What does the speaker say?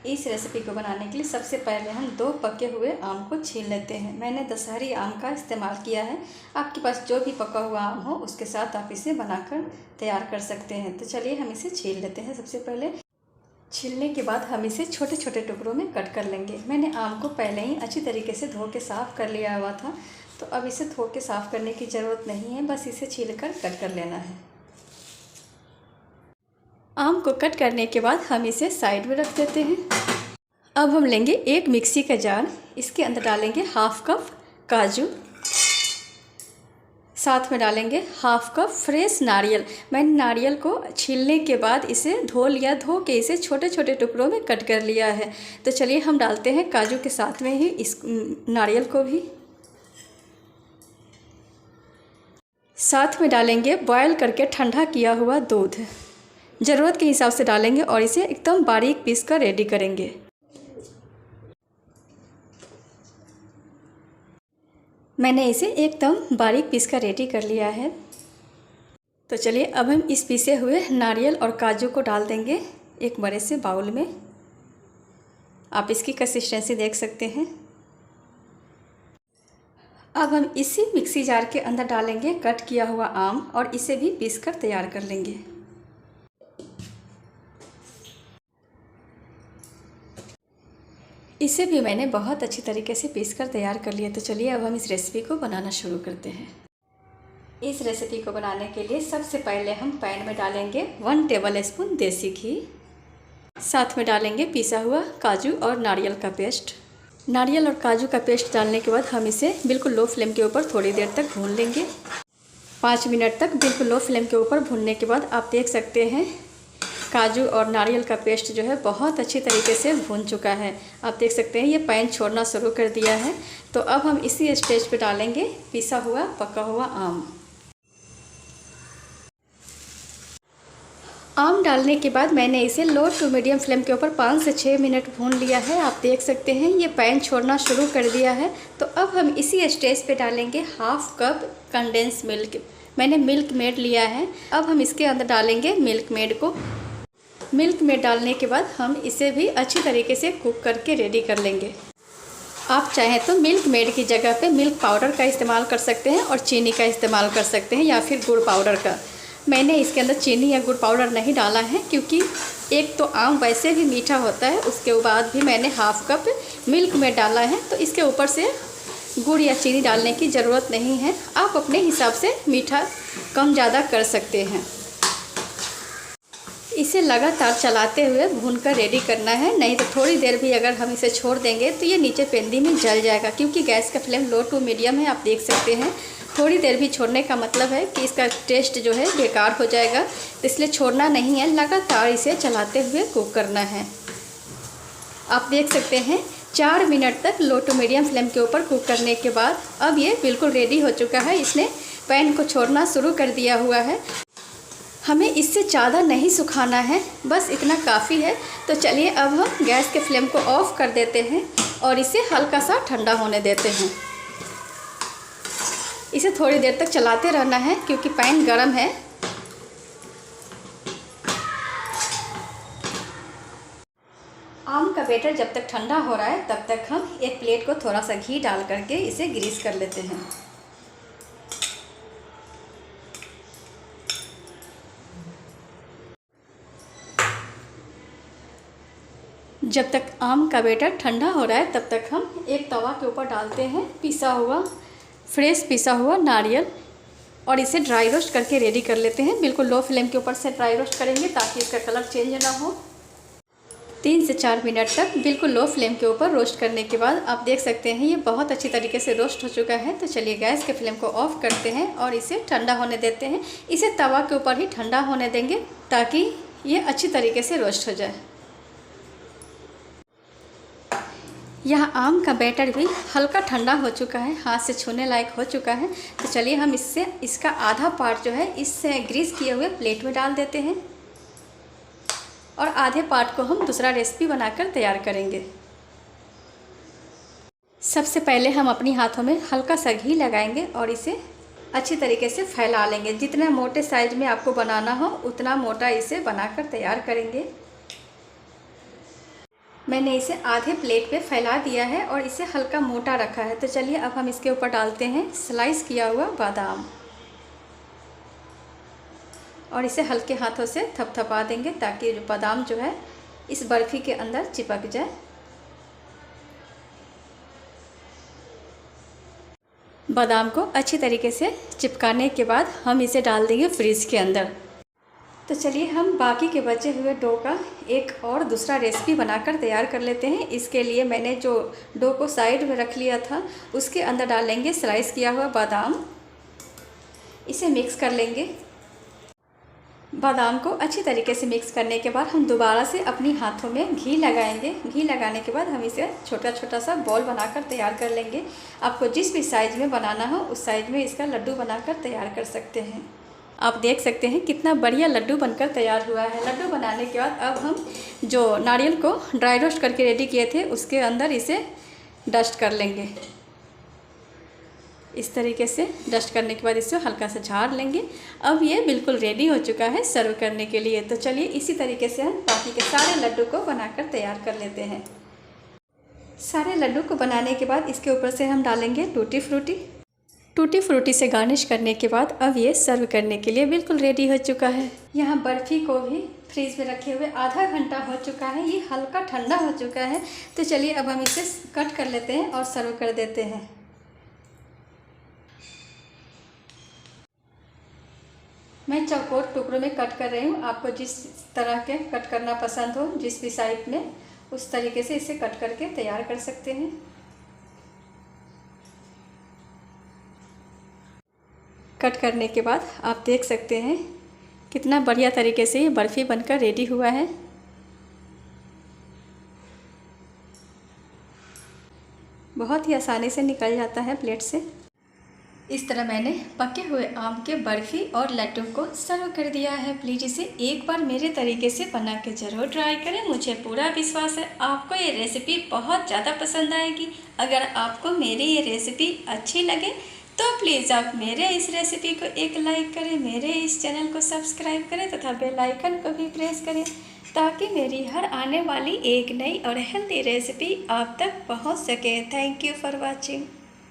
इस रेसिपी को बनाने के लिए सबसे पहले हम 2 पके हुए आम को छील लेते हैं। मैंने दशहरी आम का इस्तेमाल किया है। आपके पास जो भी पका हुआ आम हो उसके साथ आप इसे बनाकर तैयार कर सकते हैं। तो चलिए हम इसे छील लेते हैं। सबसे पहले छीलने के बाद हम इसे छोटे छोटे टुकड़ों में कट कर लेंगे। मैंने आम को पहले ही अच्छी तरीके से धो के साफ़ कर लिया हुआ था, तो अब इसे धो के साफ़ करने की ज़रूरत नहीं है, बस इसे छील कर कट कर लेना है। आम को कट करने के बाद हम इसे साइड में रख देते हैं। अब हम लेंगे एक मिक्सी का जार, इसके अंदर डालेंगे हाफ कप काजू, साथ में डालेंगे हाफ कप फ्रेश नारियल। मैंने नारियल को छीलने के बाद इसे धो लिया, धो के इसे छोटे छोटे टुकड़ों में कट कर लिया है। तो चलिए हम डालते हैं काजू के साथ में ही इस नारियल को भी। साथ में डालेंगे बॉयल करके ठंडा किया हुआ दूध, ज़रूरत के हिसाब से डालेंगे और इसे एकदम बारीक पीस कर रेडी करेंगे। मैंने इसे एकदम बारीक पीस कर रेडी कर लिया है। तो चलिए अब हम इस पीसे हुए नारियल और काजू को डाल देंगे एक बड़े से बाउल में। आप इसकी कंसिस्टेंसी देख सकते हैं। अब हम इसी मिक्सी जार के अंदर डालेंगे कट किया हुआ आम और इसे भी पीस कर तैयार कर लेंगे। इसे भी मैंने बहुत अच्छी तरीके से पीस कर तैयार कर लिया। तो चलिए अब हम इस रेसिपी को बनाना शुरू करते हैं। इस रेसिपी को बनाने के लिए सबसे पहले हम पैन में डालेंगे 1 टेबल स्पून देसी घी, साथ में डालेंगे पिसा हुआ काजू और नारियल का पेस्ट। नारियल और काजू का पेस्ट डालने के बाद हम इसे बिल्कुल लो फ्लेम के ऊपर थोड़ी देर तक भून लेंगे। 5 मिनट तक बिल्कुल लो फ्लेम के ऊपर भूनने के बाद आप देख सकते हैं काजू और नारियल का पेस्ट जो है बहुत अच्छी तरीके से भून चुका है। आप देख सकते हैं ये पैन छोड़ना शुरू कर दिया है। तो अब हम इसी स्टेज पे डालेंगे पिसा हुआ पका हुआ आम डालने के बाद मैंने इसे लो टू मीडियम फ्लेम के ऊपर 5 से 6 मिनट भून लिया है। आप देख सकते हैं ये पैन छोड़ना शुरू कर दिया है। तो अब हम इसी स्टेज पे डालेंगे हाफ कप कंडेंस मिल्क। मैंने मिल्क मेड लिया है। अब हम इसके अंदर डालेंगे मिल्क मेड को। मिल्क मेड डालने के बाद हम इसे भी अच्छी तरीके से कुक करके रेडी कर लेंगे। आप चाहें तो मिल्क मेड की जगह पे मिल्क पाउडर का इस्तेमाल कर सकते हैं और चीनी का इस्तेमाल कर सकते हैं या फिर गुड़ पाउडर का। मैंने इसके अंदर चीनी या गुड़ पाउडर नहीं डाला है क्योंकि एक तो आम वैसे भी मीठा होता है, उसके बाद भी मैंने हाफ कप मिल्क मेड डाला है, तो इसके ऊपर से गुड़ या चीनी डालने की ज़रूरत नहीं है। आप अपने हिसाब से मीठा कम ज़्यादा कर सकते हैं। इसे लगातार चलाते हुए भूनकर रेडी करना है, नहीं तो थोड़ी देर भी अगर हम इसे छोड़ देंगे तो ये नीचे पेंदी में जल जाएगा, क्योंकि गैस का फ्लेम लो टू मीडियम है। आप देख सकते हैं थोड़ी देर भी छोड़ने का मतलब है कि इसका टेस्ट जो है बेकार हो जाएगा, तो इसलिए छोड़ना नहीं है, लगातार इसे चलाते हुए कुक करना है। आप देख सकते हैं 4 मिनट तक लो टू मीडियम फ्लेम के ऊपर कुक करने के बाद अब ये बिल्कुल रेडी हो चुका है। इसने पैन को छोड़ना शुरू कर दिया हुआ है। हमें इससे ज़्यादा नहीं सुखाना है, बस इतना काफ़ी है। तो चलिए अब हम गैस के फ्लेम को ऑफ कर देते हैं और इसे हल्का सा ठंडा होने देते हैं। इसे थोड़ी देर तक चलाते रहना है क्योंकि पैन गर्म है। आम का बैटर जब तक ठंडा हो रहा है तब तक हम एक प्लेट को थोड़ा सा घी डाल करके इसे ग्रीस कर लेते हैं। जब तक आम का बैटर ठंडा हो रहा है तब तक हम एक तवा के ऊपर डालते हैं फ्रेश पिसा हुआ नारियल और इसे ड्राई रोस्ट करके रेडी कर लेते हैं। बिल्कुल लो फ्लेम के ऊपर से ड्राई रोस्ट करेंगे ताकि इसका कलर चेंज ना हो। 3 से 4 मिनट तक बिल्कुल लो फ्लेम के ऊपर रोस्ट करने के बाद आप देख सकते हैं ये बहुत अच्छी तरीके से रोस्ट हो चुका है। तो चलिए गैस के फ्लेम को ऑफ करते हैं और इसे ठंडा होने देते हैं। इसे तवा के ऊपर ही ठंडा होने देंगे ताकि ये अच्छी तरीके से रोस्ट हो जाए। यह आम का बैटर भी हल्का ठंडा हो चुका है, हाथ से छूने लायक हो चुका है। तो चलिए हम इसका आधा पार्ट जो है इससे ग्रीस किए हुए प्लेट में डाल देते हैं और आधे पार्ट को हम दूसरा रेसिपी बनाकर तैयार करेंगे। सबसे पहले हम अपनी हाथों में हल्का सा घी लगाएंगे और इसे अच्छी तरीके से फैला लेंगे। जितना मोटे साइज में आपको बनाना हो उतना मोटा इसे बनाकर तैयार करेंगे। मैंने इसे आधे प्लेट पे फैला दिया है और इसे हल्का मोटा रखा है। तो चलिए अब हम इसके ऊपर डालते हैं स्लाइस किया हुआ बादाम और इसे हल्के हाथों से थपथपा देंगे ताकि जो बादाम जो है इस बर्फ़ी के अंदर चिपक जाए। बादाम को अच्छी तरीके से चिपकाने के बाद हम इसे डाल देंगे फ्रीज़ के अंदर। तो चलिए हम बाकी के बचे हुए डो का एक और दूसरा रेसिपी बनाकर तैयार कर लेते हैं। इसके लिए मैंने जो डो को साइड में रख लिया था उसके अंदर डालेंगे स्लाइस किया हुआ बादाम। इसे मिक्स कर लेंगे। बादाम को अच्छी तरीके से मिक्स करने के बाद हम दोबारा से अपनी हाथों में घी लगाएंगे। घी लगाने के बाद हम इसे छोटा छोटा सा बॉल बनाकर तैयार कर लेंगे। आपको जिस भी साइज़ में बनाना हो उस साइज़ में इसका लड्डू बनाकर तैयार कर सकते हैं। आप देख सकते हैं कितना बढ़िया लड्डू बनकर तैयार हुआ है। लड्डू बनाने के बाद अब हम जो नारियल को ड्राई रोस्ट करके रेडी किए थे उसके अंदर इसे डस्ट कर लेंगे। इस तरीके से डस्ट करने के बाद इसे हल्का सा झाड़ लेंगे। अब ये बिल्कुल रेडी हो चुका है सर्व करने के लिए। तो चलिए इसी तरीके से हम बाकी के सारे लड्डू को बनाकर तैयार कर लेते हैं। सारे लड्डू को बनाने के बाद इसके ऊपर से हम डालेंगे टूटी फ्रूटी। टूटी फ्रूटी से गार्निश करने के बाद अब ये सर्व करने के लिए बिल्कुल रेडी हो चुका है। यहाँ बर्फ़ी को भी फ्रीज में रखे हुए आधा घंटा हो चुका है। ये हल्का ठंडा हो चुका है। तो चलिए अब हम इसे कट कर लेते हैं और सर्व कर देते हैं। मैं चौकोर टुकड़ों में कट कर रही हूँ। आपको जिस तरह के कट करना पसंद हो, जिस भी साइज में, उस तरीके से इसे कट करके तैयार कर सकते हैं। कट करने के बाद आप देख सकते हैं कितना बढ़िया तरीके से ये बर्फ़ी बनकर रेडी हुआ है। बहुत ही आसानी से निकल जाता है प्लेट से। इस तरह मैंने पके हुए आम के बर्फ़ी और लड्डू को सर्व कर दिया है। प्लीज़ इसे एक बार मेरे तरीके से बना के ज़रूर ट्राई करें। मुझे पूरा विश्वास है आपको ये रेसिपी बहुत ज़्यादा पसंद आएगी। अगर आपको मेरी ये रेसिपी अच्छी लगे तो प्लीज़ आप मेरे इस रेसिपी को एक लाइक करें, मेरे इस चैनल को सब्सक्राइब करें तथा बेल आइकन को भी प्रेस करें ताकि मेरी हर आने वाली एक नई और हेल्दी रेसिपी आप तक पहुंच सके। Thank you for watching.